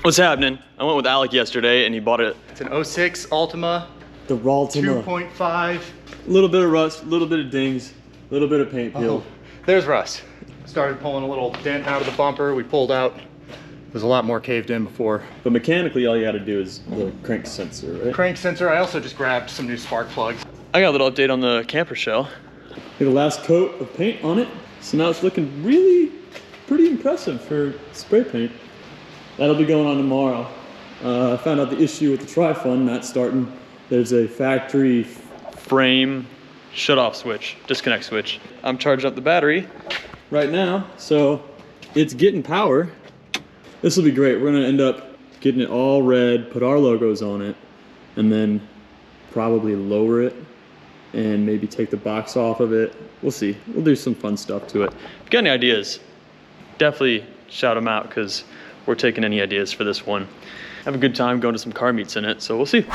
What's happening? I went with Alec yesterday and he bought it. It's an 06 Altima. The Raltima. 2.5. A little bit of rust, a little bit of dings, a little bit of paint peel. Oh, there's rust. Started pulling a little dent out of the bumper. We pulled out. There's a lot more caved in before. But mechanically, all you got to do is the crank sensor, right? Crank sensor. I also just grabbed some new spark plugs. I got a little update on the camper shell. Did the last coat of paint on it, so now it's looking really pretty impressive for spray paint. That'll be going on tomorrow. I found out the issue with the tri-fund not starting. There's a factory Frame shut-off switch, disconnect switch. I'm charging up the battery right now, so it's getting power. This will be great. We're gonna end up getting it all red, put our logos on it, and then probably lower it and maybe take the box off of it. We'll see. We'll do some fun stuff to it. If you got any ideas, definitely shout them out because we're taking any ideas for this one. Have a good time going to some car meets in it, so we'll see.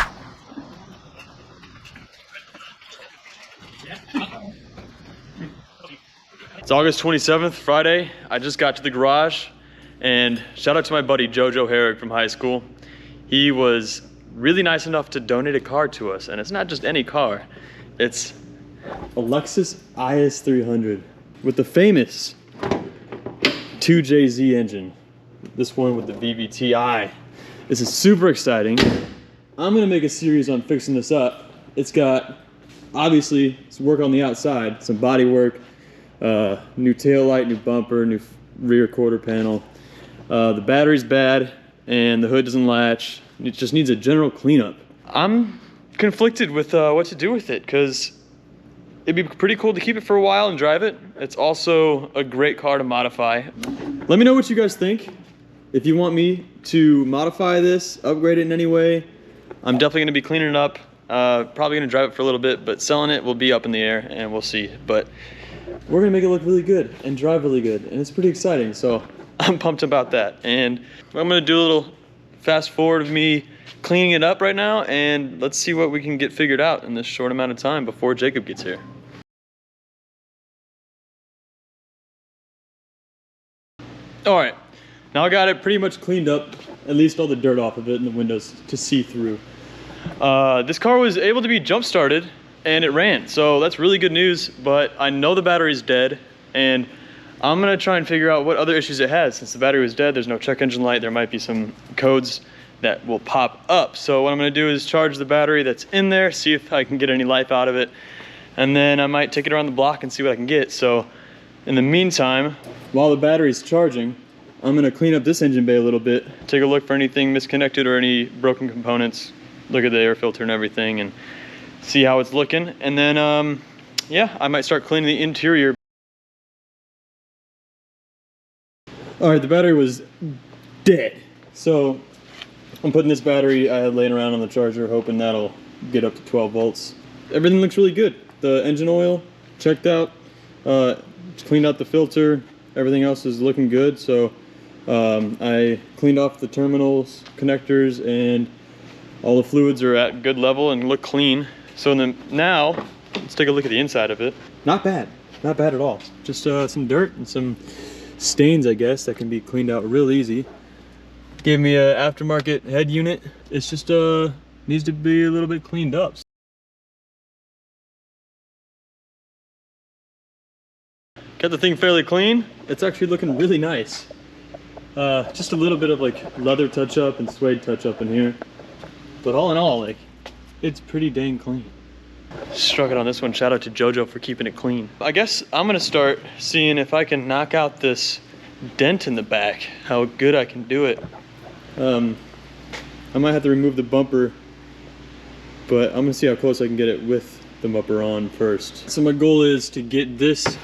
It's August 27th, Friday. I just got to the garage and shout out to my buddy Jojo Herrick from high school. He was really nice enough to donate a car to us, and it's not just any car. It's a Lexus IS 300 with the famous 2JZ engine. This one with the VVT-i. This is super exciting. I'm gonna make a series on fixing this up. It's got, obviously, some work on the outside, some body work, new tail light, new bumper, new rear quarter panel. The battery's bad and the hood doesn't latch. It just needs a general cleanup. I'm conflicted with what to do with it because it'd be pretty cool to keep it for a while and drive it. It's also a great car to modify. Let me know what you guys think. If you want me to modify this, upgrade it in any way. I'm definitely gonna be cleaning it up. Probably gonna drive it for a little bit, but selling it will be up in the air and we'll see. But we're gonna make it look really good and drive really good, and it's pretty exciting, so. I'm pumped about that. And I'm gonna do a little fast forward of me cleaning it up right now, and let's see what we can get figured out in this short amount of time before Jacob gets here. All right, now I got it pretty much cleaned up, at least all the dirt off of it and the windows to see through. This car was able to be jump started and it ran, so that's really good news, but I know the battery's dead, and I'm gonna try and figure out what other issues it has. Since the battery was dead, there's no check engine light, there might be some codes that will pop up. So what I'm gonna do is charge the battery that's in there, see if I can get any life out of it, and then I might take it around the block and see what I can get. So in the meantime, while the battery's charging, I'm gonna clean up this engine bay a little bit. Take a look for anything misconnected or any broken components, look at the air filter and everything and see how it's looking. And then, yeah, I might start cleaning the interior. All right, the battery was dead. So I'm putting this battery I had laying around on the charger, hoping that'll get up to 12 volts. Everything looks really good. The engine oil checked out, cleaned out the filter. Everything else is looking good. So I cleaned off the terminals, connectors, and all the fluids are at good level and look clean. So then now, let's take a look at the inside of it. Not bad at all. Just some dirt and some stains, I guess, that can be cleaned out real easy. Gave me a aftermarket head unit. It's just needs to be a little bit cleaned up. Got the thing fairly clean. It's actually looking really nice. Just a little bit of like leather touch up and suede touch up in here, but all in all, like, it's pretty dang clean. Struck it on this one. Shout out to Jojo for keeping it clean. I guess I'm gonna start seeing if I can knock out this dent in the back, how good I can do it. I might have to remove the bumper, but I'm gonna see how close I can get it with the bumper on first. So my goal is to get this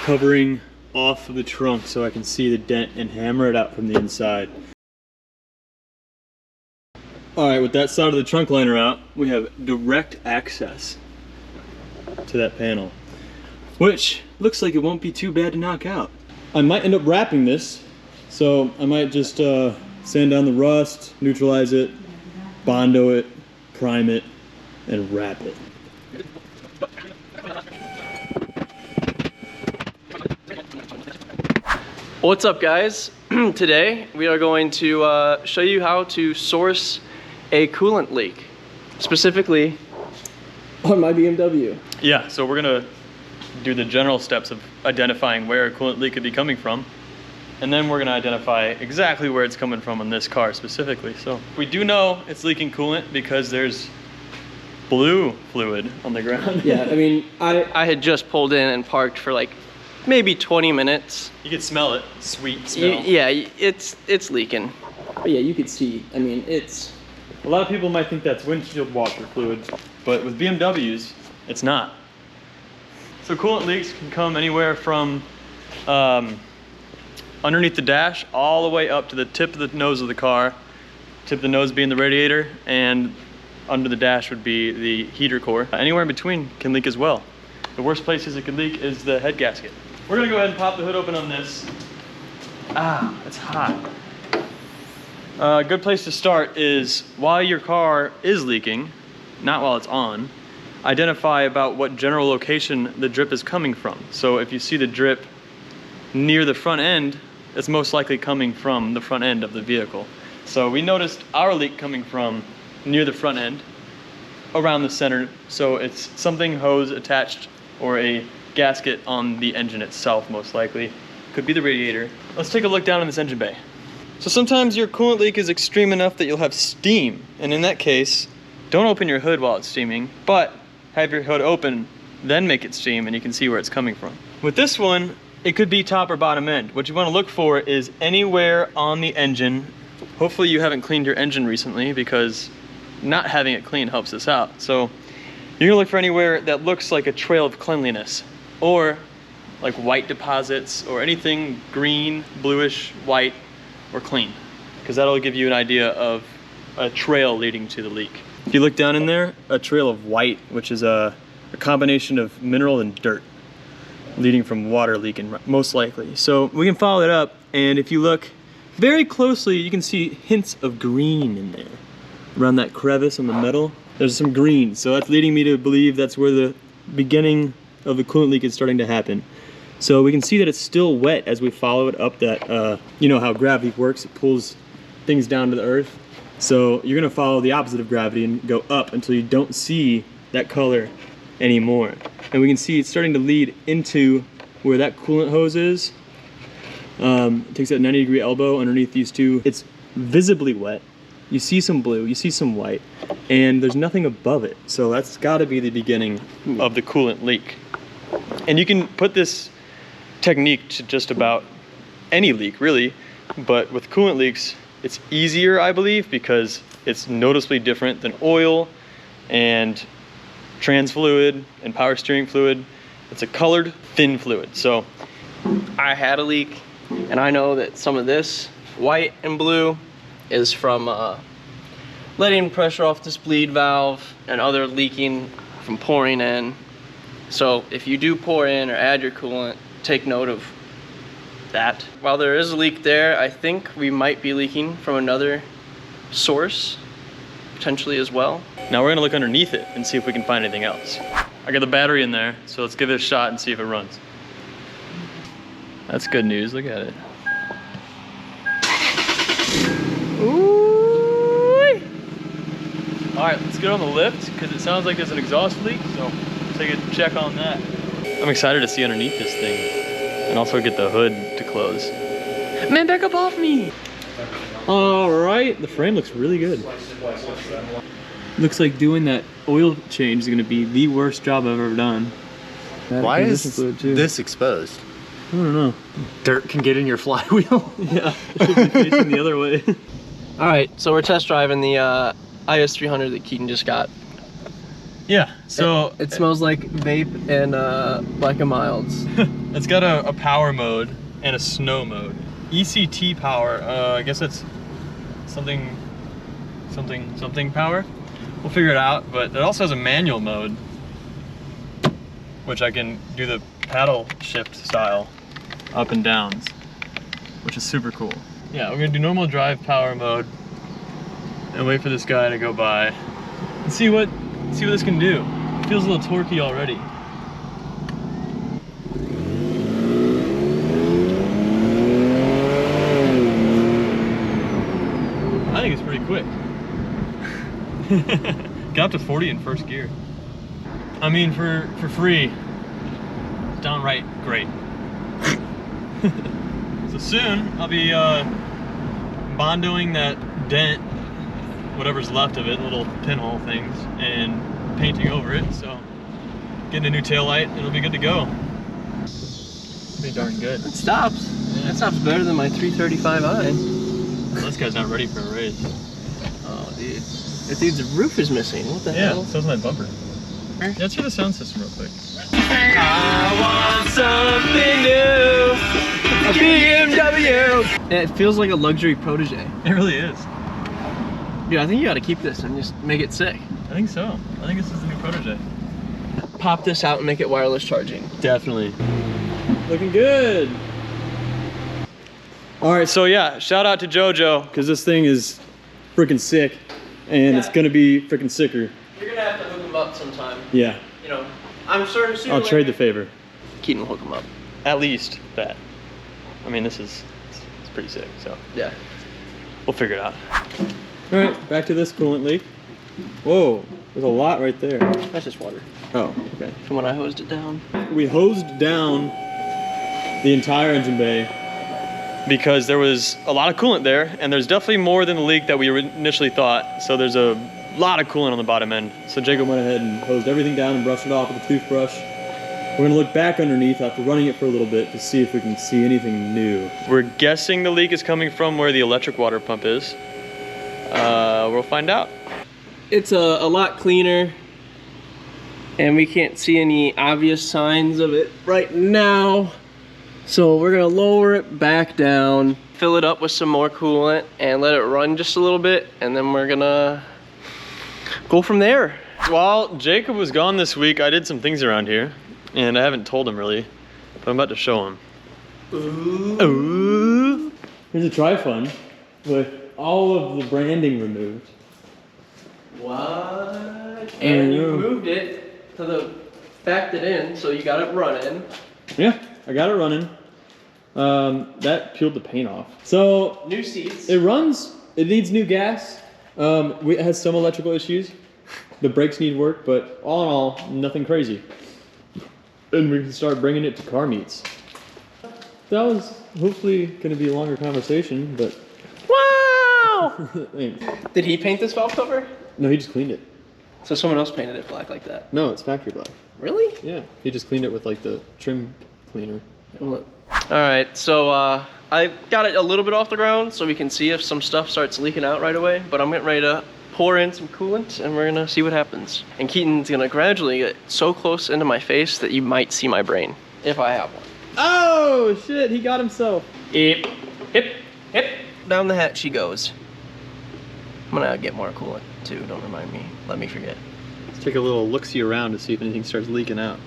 covering off of the trunk so I can see the dent and hammer it out from the inside. All right, with that side of the trunk liner out, we have direct access to that panel, which looks like it won't be too bad to knock out. I might end up wrapping this, so I might just sand down the rust, neutralize it, Bondo it, prime it, and wrap it. What's up, guys? Today we are going to show you how to source a coolant leak, specifically on my BMW. Yeah, so we're gonna do the general steps of identifying where a coolant leak could be coming from, and then we're gonna identify exactly where it's coming from on this car specifically. So we do know it's leaking coolant because there's blue fluid on the ground. Yeah, I mean, I had just pulled in and parked for like maybe 20 minutes. You can smell it, sweet smell. Yeah, it's leaking. But yeah, you could see, I mean, it's... A lot of people might think that's windshield washer fluid, but with BMWs, it's not. So coolant leaks can come anywhere from underneath the dash all the way up to the tip of the nose of the car, tip of the nose being the radiator, and under the dash would be the heater core. Anywhere in between can leak as well. The worst places it could leak is the head gasket. We're gonna go ahead and pop the hood open on this. Ah, it's hot. A good place to start is while your car is leaking, not while it's on, identify about what general location the drip is coming from. So if you see the drip near the front end, it's most likely coming from the front end of the vehicle. So we noticed our leak coming from near the front end, around the center. So it's something hose attached or a gasket on the engine itself, most likely. Could be the radiator. Let's take a look down in this engine bay. So sometimes your coolant leak is extreme enough that you'll have steam. And in that case, don't open your hood while it's steaming, but have your hood open, then make it steam, and you can see where it's coming from. With this one, it could be top or bottom end. What you want to look for is anywhere on the engine. Hopefully you haven't cleaned your engine recently, because not having it clean helps us out. So you're gonna look for anywhere that looks like a trail of cleanliness, or like white deposits, or anything green, bluish, white, or clean, because that'll give you an idea of a trail leading to the leak. If you look down in there, a trail of white, which is a combination of mineral and dirt leading from water leaking, most likely. So we can follow it up, and if you look very closely, you can see hints of green in there. Around that crevice on the metal, there's some green. So that's leading me to believe that's where the beginning of the coolant leak is starting to happen. So we can see that it's still wet as we follow it up that, you know how gravity works, it pulls things down to the earth. So you're gonna follow the opposite of gravity and go up until you don't see that color anymore. And we can see it's starting to lead into where that coolant hose is. It takes that 90-degree elbow underneath these two. It's visibly wet. You see some blue, you see some white, and there's nothing above it. So that's gotta be the beginning of the coolant leak. And you can put this technique to just about any leak, really, but with coolant leaks, it's easier, I believe, because it's noticeably different than oil and trans fluid and power steering fluid. It's a colored, thin fluid. So I had a leak, and I know that some of this white and blue is from letting pressure off this bleed valve and other leaking from pouring in. So if you do pour in or add your coolant, take note of that. While there is a leak there, I think we might be leaking from another source, potentially as well. now we're gonna look underneath it and see if we can find anything else. I got the battery in there, so let's give it a shot and see if it runs. That's good news, look at it. Ooh! All right, let's get on the lift because it sounds like there's an exhaust leak, so take a check on that. I'm excited to see underneath this thing and also get the hood to close. Man, back up off me! All right, the frame looks really good. Looks like doing that oil change is gonna be the worst job I've ever done. Why is this exposed? I don't know. Dirt can get in your flywheel. Yeah, it should be facing the other way. All right, so we're test driving the IS300 that Keaton just got. Yeah, so it smells like vape and Black and Milds. it's got a power mode and a snow mode. ECT power, I guess that's something power. We'll figure it out, but it also has a manual mode, which I can do the paddle shift style up and downs, which is super cool. Yeah, we're gonna do normal drive power mode and wait for this guy to go by and see what this can do. It feels a little torquey already. Got up to 40 in first gear. I mean, for free, it's downright great. So soon, I'll be bondoing that dent, whatever's left of it, little pinhole things, and painting over it. So getting a new taillight, and it'll be good to go. Pretty darn good. It stops. Yeah. That stops better than my 335i. Well, this guy's not ready for a race. Oh, dude. This dude's roof is missing. What the hell? Yeah, so's my bumper. Yeah, let's hear the sound system real quick. I want something new. A BMW. It feels like a luxury protege. It really is. Dude, I think you gotta keep this and just make it sick. I think so. I think this is the new protege. Pop this out and make it wireless charging. Definitely. Looking good. All right, so yeah, shout out to JoJo, because this thing is freaking sick, and it's gonna be freaking sicker. You're gonna have to hook them up sometime. Yeah. You know, I'm sure soon. I'll trade the favor. Keaton will hook them up. At least that. I mean, this is it's pretty sick. So Yeah. we'll figure it out. All right, back to this coolant leak. Whoa, there's a lot right there. That's just water. Oh, okay. From when I hosed it down. We hosed down the entire engine bay. Because there was a lot of coolant there, and there's definitely more than the leak that we initially thought. So there's a lot of coolant on the bottom end. So Jacob went ahead and hosed everything down and brushed it off with a toothbrush. We're gonna look back underneath after running it for a little bit to see if we can see anything new. We're guessing the leak is coming from where the electric water pump is. We'll find out. It's a lot cleaner, and we can't see any obvious signs of it right now. So we're gonna lower it back down, fill it up with some more coolant, and let it run just a little bit, and then we're gonna go from there. While Jacob was gone this week, I did some things around here, and I haven't told him really, but I'm about to show him. Ooh. Here's a tri-fun with all of the branding removed. What? And you moved it to the, backed it in, so you got it running. Yeah, I got it running. That peeled the paint off. So New seats. it runs. It needs new gas. It has some electrical issues. The brakes need work, but all in all, nothing crazy. And we can start bringing it to car meets. That was hopefully going to be a longer conversation, but Wow! thanks. Did he paint this valve cover? No, he just cleaned it. So someone else painted it black like that. No, it's factory black. Really? Yeah, he just cleaned it with like the trim cleaner. All right, so I got it a little bit off the ground so we can see if some stuff starts leaking out right away, but I'm getting ready to pour in some coolant and we're gonna see what happens. And Keaton's gonna gradually get so close into my face that you might see my brain, if I have one. Oh shit, he got himself. Hip, hip, hip. Down the hatch she goes. I'm gonna get more coolant too, don't remind me. Let me forget. Let's take a little look-see around to see if anything starts leaking out.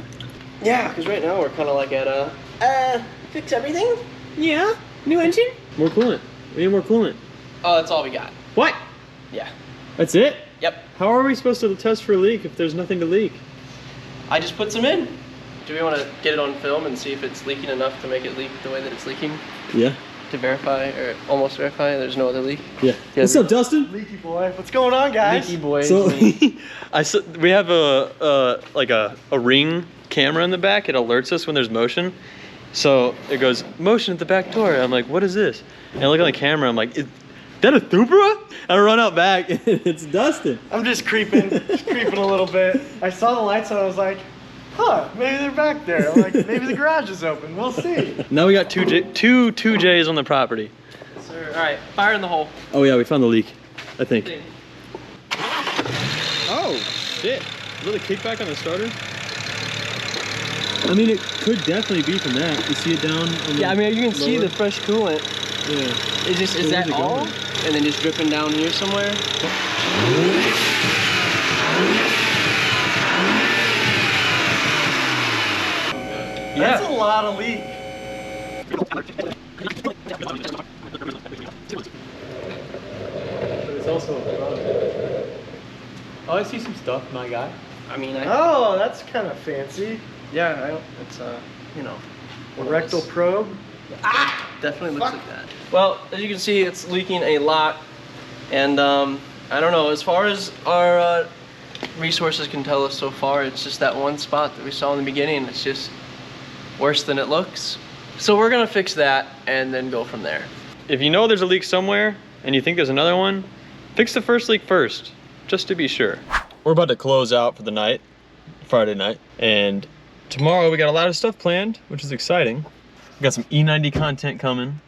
Yeah, because right now we're kind of like at fix everything? Yeah, new engine? More coolant. We need more coolant. Oh, that's all we got. What? Yeah. That's it? Yep. How are we supposed to test for a leak if there's nothing to leak? I just put some in. Do we want to get it on film and see if it's leaking enough to make it leak the way that it's leaking? Yeah. To verify, or almost verify, there's no other leak? Yeah. What's up, Dustin? Leaky boy, what's going on, guys? Leaky boy. So, We have a ring camera in the back. It alerts us when there's motion. So it goes, motion at the back door. I'm like, what is this? And I look on the camera, I'm like, is that a Thupra? I run out back, and it's Dustin. I'm just creeping a little bit. I saw the lights on, I was like, huh, maybe they're back there. I'm like, maybe the garage is open, we'll see. Now we got two J's on the property. Sir, all right, fire in the hole. Oh yeah, we found the leak, I think. Thing. Oh, shit. Is that a kickback on the starter? I mean, it could definitely be from that. You see it down on the Yeah, I mean, you can see lower? the fresh coolant. Yeah. Is Where's that it all? going? And then just dripping down here somewhere? That's a lot of leak. But it's also a product. Oh, I see some stuff, my guy. I mean, Oh, that's kind of fancy. yeah, it's, you know. A rectal probe. Definitely looks like that. Well, as you can see, it's leaking a lot, and I don't know. As far as our resources can tell us so far, it's just that one spot that we saw in the beginning. It's just worse than it looks. So we're gonna fix that and then go from there. If you know there's a leak somewhere and you think there's another one, fix the first leak first, just to be sure. We're about to close out for the night, Friday night, and tomorrow we got a lot of stuff planned, which is exciting. We got some E90 content coming.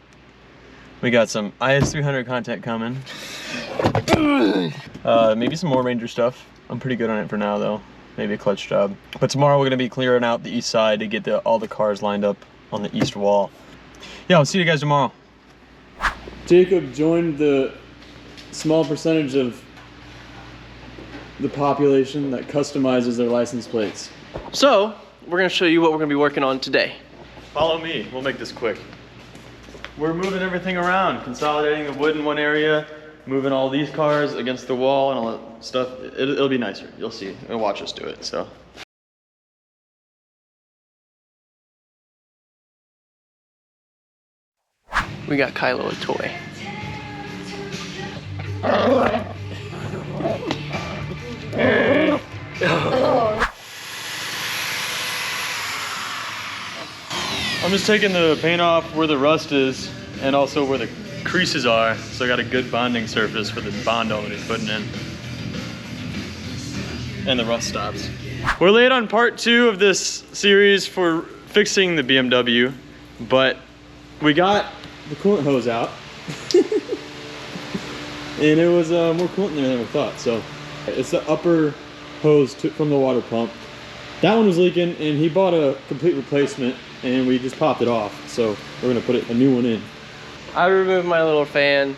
We got some IS300 content coming. Maybe some more Ranger stuff. I'm pretty good on it for now though. Maybe a clutch job. But tomorrow we're gonna be clearing out the east side to get all the cars lined up on the east wall. Yeah, I'll see you guys tomorrow. Jacob joined the small percentage of the population that customizes their license plates. So we're gonna show you what we're gonna be working on today. Follow me, we'll make this quick. We're moving everything around, consolidating the wood in one area, moving all these cars against the wall and all that stuff. It'll be nicer, you'll see, and watch us do it, so. We got Kylo a toy. I'm just taking the paint off where the rust is and also where the creases are, so I got a good bonding surface for the Bondo that he's putting in. And the rust stops. We're late on part 2 of this series for fixing the BMW, but we got The coolant hose out. And it was more coolant in there than we thought. So it's the upper hose from the water pump. That one was leaking and he bought a complete replacement and we just popped it off. So we're gonna put a new one in. I removed my little fan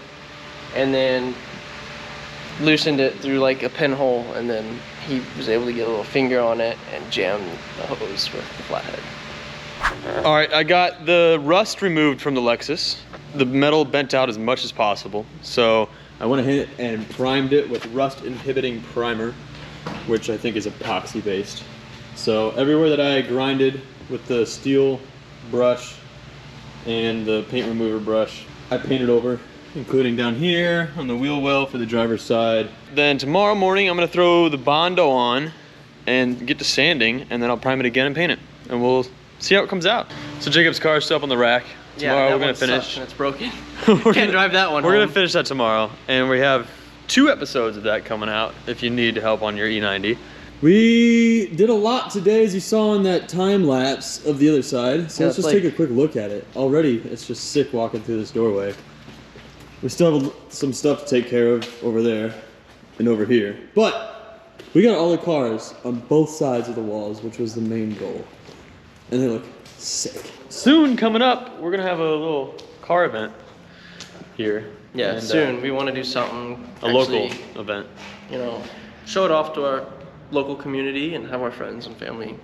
and then loosened it through like a pinhole, and then he was able to get a little finger on it and jam the hose with the flathead. All right, I got the rust removed from the Lexus. The metal bent out as much as possible. So I went ahead and primed it with rust inhibiting primer, which I think is epoxy based. So everywhere that I grinded with the steel brush and the paint remover brush, I painted over, including down here on the wheel well for the driver's side. then tomorrow morning, I'm gonna throw the Bondo on and get to sanding, and then I'll prime it again and paint it. And we'll see how it comes out. So Jacob's car is still up on the rack. Tomorrow we're gonna finish. And it's broken. We're Can't drive that one We're home. gonna finish that tomorrow, and we have 2 episodes of that coming out if you need help on your E90. We did a lot today, as you saw in that time lapse of the other side. So Yeah, let's just it's take like- a quick look at it. Already, it's just sick walking through this doorway. We still have some stuff to take care of over there and over here. But we got all the cars on both sides of the walls, which was the main goal. And they look sick. Soon coming up, we're gonna have a little car event here. Yeah, And, soon we want to do something. a local actually, event. you know, show it off to our local community and have our friends and family.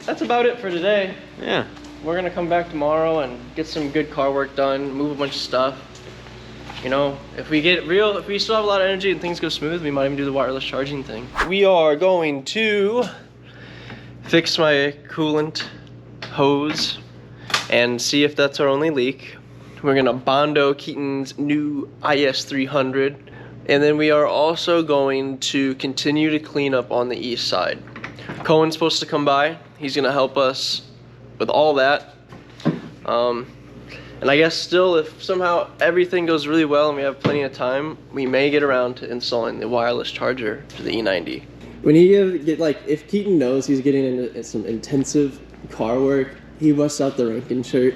That's about it for today. Yeah. We're gonna come back tomorrow and get some good car work done, move a bunch of stuff. You know, if we still have a lot of energy and things go smooth, we might even do the wireless charging thing. We are going to fix my coolant hose and see if that's our only leak. We're gonna Bondo Keaton's new IS300. And then we are also going to continue to clean up on the east side. Cohen's supposed to come by. He's gonna help us with all that. And I guess still, if somehow everything goes really well and we have plenty of time, we may get around to installing the wireless charger to the E90. When you get like, if Keaton knows he's getting into some intensive car work, he busts out the Rankin shirt.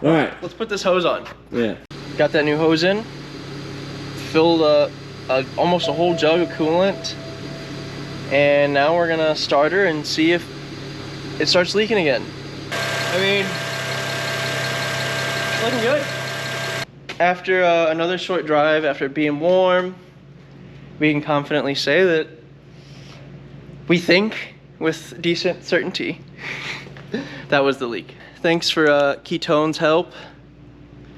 All right. Let's put this hose on. Yeah. Got that new hose in. Filled almost a whole jug of coolant. And now we're gonna start her and see if it starts leaking again. I mean, it's looking good. After another short drive, after it being warm, we can confidently say that we think with decent certainty that was the leak. Thanks for Ketone's help.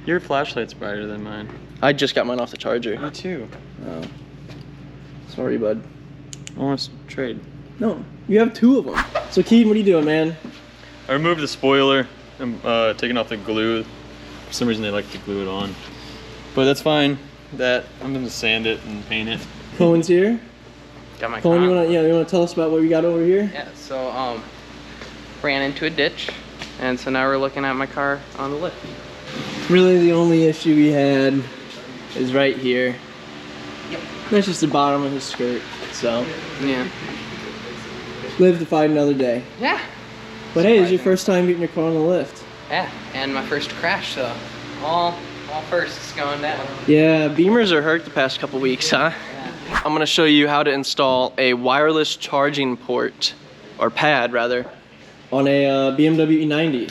Your flashlight's brighter than mine. I just got mine off the charger. Me too. Oh. Sorry, bud. I want to trade. No, you have 2 of them. So Keaton, what are you doing, man? I removed the spoiler I'm taking off the glue. For some reason they like to glue it on. But that's fine. I'm gonna sand it and paint it. Cohen's here. Got my Cohen, car. you wanna tell us about what we got over here? Yeah, so ran into a ditch, and so now we're looking at my car on the lift. Really the only issue we had is right here. Yep. That's just the bottom of his skirt, so Yeah. live to fight another day. Yeah. But hey, it's your first time getting your car on the lift. Yeah, and my first crash, so all firsts going down. Yeah, Beamers are hurt the past couple weeks, huh? Yeah. I'm gonna show you how to install a wireless charging port, or pad rather, on a BMW E90.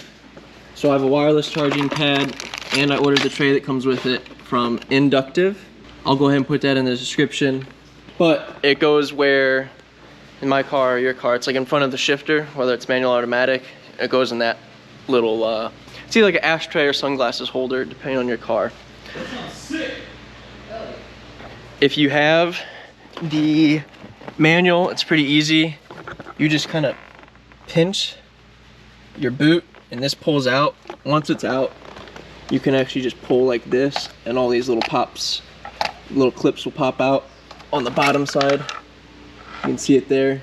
So I have a wireless charging pad, and I ordered the tray that comes with it from Inductive. I'll go ahead and put that in the description. But it goes where, in my car or your car, it's like in front of the shifter, whether it's manual or automatic, it goes in that little, it's either like an ashtray or sunglasses holder, depending on your car. That sounds sick. If you have the manual, it's pretty easy. You just kind of pinch your boot and this pulls out. Once it's out, you can actually just pull like this and all these little little clips will pop out on the bottom side. You can see it there.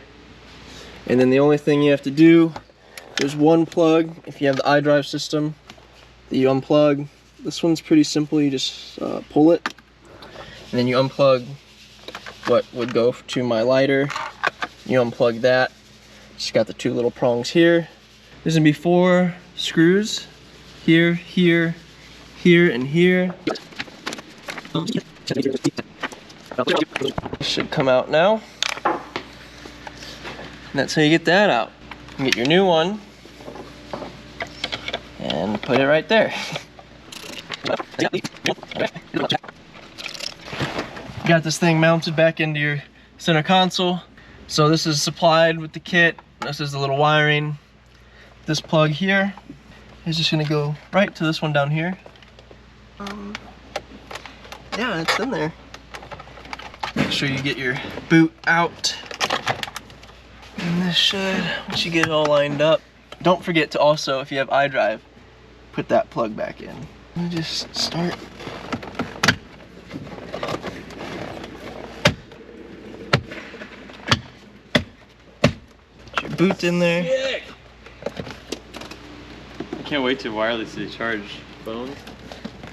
And then the only thing you have to do, there's one plug if you have the iDrive system that you unplug. This one's pretty simple, you just pull it and then you unplug what would go to my lighter. You unplug that. Just got the two little prongs here. There's gonna be 4 screws. Here, here, here, and here. Should come out now. And that's how you get that out. You get your new one and put it right there. You got this thing mounted back into your center console. So this is supplied with the kit. This is the little wiring. This plug here is just gonna go right to this one down here. Yeah, it's in there. Make sure you get your boot out. And this should, once you get it all lined up, don't forget to also, if you have iDrive, put that plug back in. Let me just start. Get your boot in there. I can't wait to wirelessly charge phones.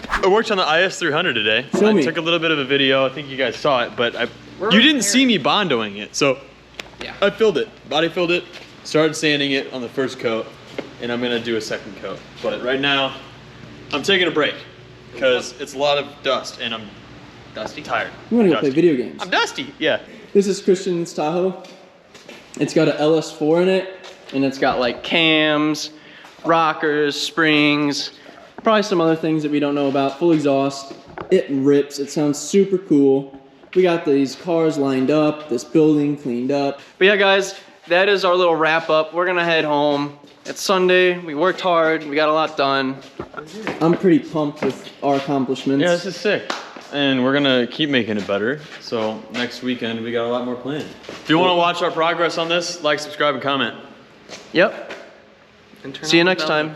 I worked on the IS300 today. Show me. I took a little bit of a video. I think you guys saw it, but you didn't see me bondoing it, so Yeah. I filled it, body filled it, started sanding it on the first coat, and I'm gonna do a second coat. But right now, I'm taking a break because it's a lot of dust, and I'm tired. You wanna go play Dusty. video games? I'm dusty. Yeah. This is Christian's Tahoe. It's got an LS4 in it. And it's got like cams, rockers, springs. Probably some other things that we don't know about. Full exhaust. It rips. It sounds super cool. We got these cars lined up, this building cleaned up. But yeah, guys, that is our little wrap up. We're gonna head home. It's Sunday. We worked hard. We got a lot done. I'm pretty pumped with our accomplishments. Yeah, this is sick. And we're gonna keep making it better. So next weekend, we got a lot more planned. If you wanna watch our progress on this, like, subscribe, and comment. Yep. See you next time.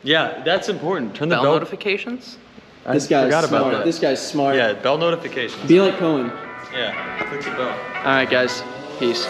Yeah, that's important. Turn the Bell bell. notifications. This guy's forgot about smart. that. This guy's smart. Yeah, bell notifications. Be like Cohen. Yeah, click the bell. All right, guys. Peace.